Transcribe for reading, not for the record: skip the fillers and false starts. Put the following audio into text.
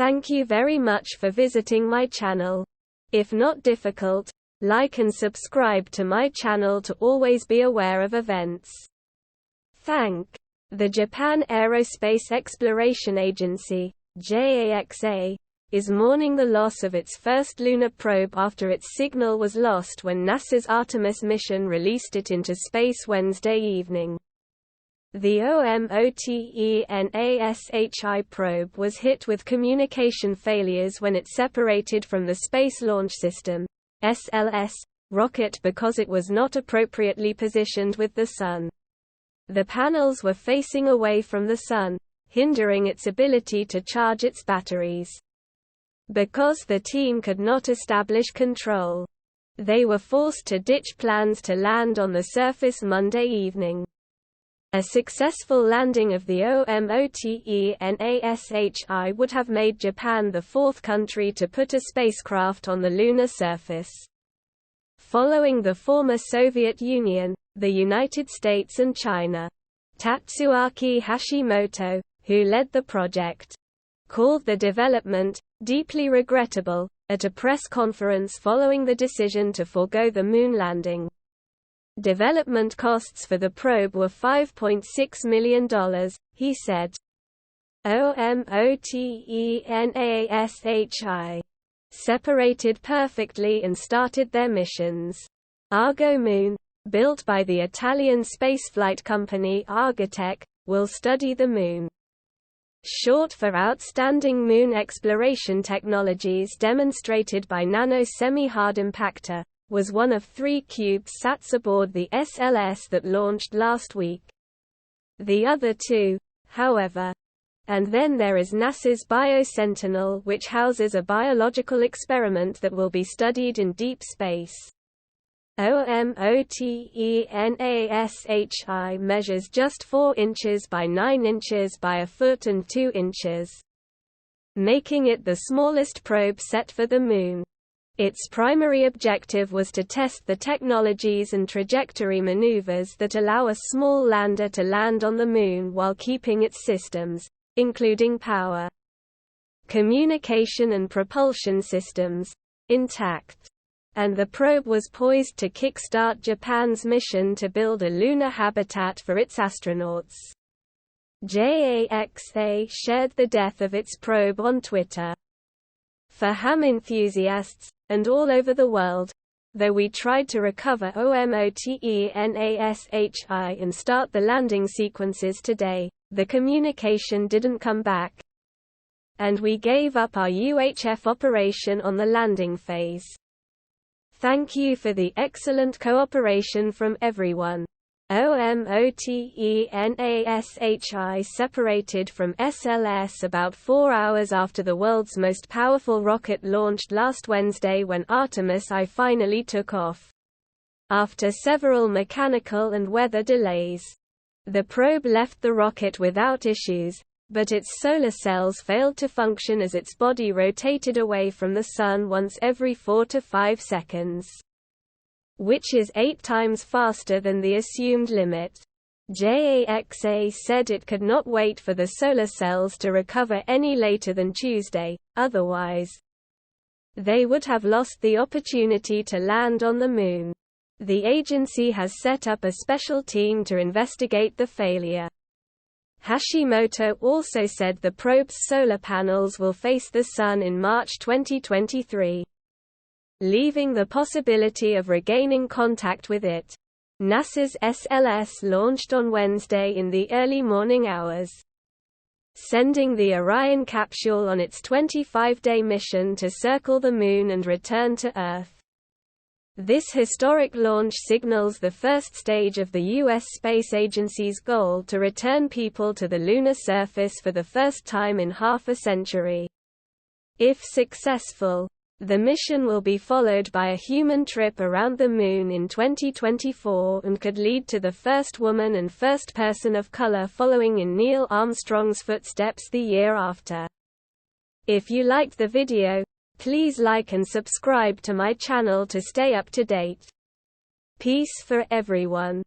Thank you very much for visiting my channel. If not difficult, like and subscribe to my channel to always be aware of events. Thank. The Japan Aerospace Exploration Agency, JAXA, is mourning the loss of its first lunar probe after its signal was lost when NASA's Artemis mission released it into space Wednesday evening. The OMOTENASHI probe was hit with communication failures when it separated from the Space Launch System (SLS) rocket because it was not appropriately positioned with the Sun. The panels were facing away from the Sun, hindering its ability to charge its batteries. Because the team could not establish control, they were forced to ditch plans to land on the surface Monday evening. A successful landing of the OMOTENASHI would have made Japan the fourth country to put a spacecraft on the lunar surface. Following the former Soviet Union, the United States and China. Tatsuaki Hashimoto, who led the project, called the development deeply regrettable at a press conference following the decision to forego the moon landing. Development costs for the probe were $5.6 million, he said. OMOTENASHI separated perfectly and started their missions. Argo Moon, built by the Italian spaceflight company Argotec, will study the Moon. Short for Outstanding Moon Exploration Technologies demonstrated by Nano Semi-Hard Impactor, was one of 3 CubeSats aboard the SLS that launched last week. The other 2, however. And then there is NASA's BioSentinel, which houses a biological experiment that will be studied in deep space. OMOTENASHI measures just 4 inches by 9 inches by a foot and 2 inches, making it the smallest probe set for the Moon. Its primary objective was to test the technologies and trajectory maneuvers that allow a small lander to land on the Moon while keeping its systems, including power, communication and propulsion systems, intact. And the probe was poised to kickstart Japan's mission to build a lunar habitat for its astronauts. JAXA shared the death of its probe on Twitter. For ham enthusiasts, and all over the world, though we tried to recover OMOTENASHI and start the landing sequences today, the communication didn't come back. And we gave up our UHF operation on the landing phase. Thank you for the excellent cooperation from everyone. OMOTENASHI separated from SLS about 4 hours after the world's most powerful rocket launched last Wednesday when Artemis I finally took off. After several mechanical and weather delays, the probe left the rocket without issues, but its solar cells failed to function as its body rotated away from the Sun once every 4 to 5 seconds. Which is 8 times faster than the assumed limit. JAXA said it could not wait for the solar cells to recover any later than Tuesday, otherwise they would have lost the opportunity to land on the Moon. The agency has set up a special team to investigate the failure. Hashimoto also said the probe's solar panels will face the Sun in March 2023. Leaving the possibility of regaining contact with it. NASA's SLS launched on Wednesday in the early morning hours, sending the Orion capsule on its 25-day mission to circle the Moon and return to Earth. This historic launch signals the first stage of the U.S. Space Agency's goal to return people to the lunar surface for the first time in half a century. If successful, the mission will be followed by a human trip around the Moon in 2024 and could lead to the first woman and first person of color following in Neil Armstrong's footsteps the year after. If you liked the video, please like and subscribe to my channel to stay up to date. Peace for everyone.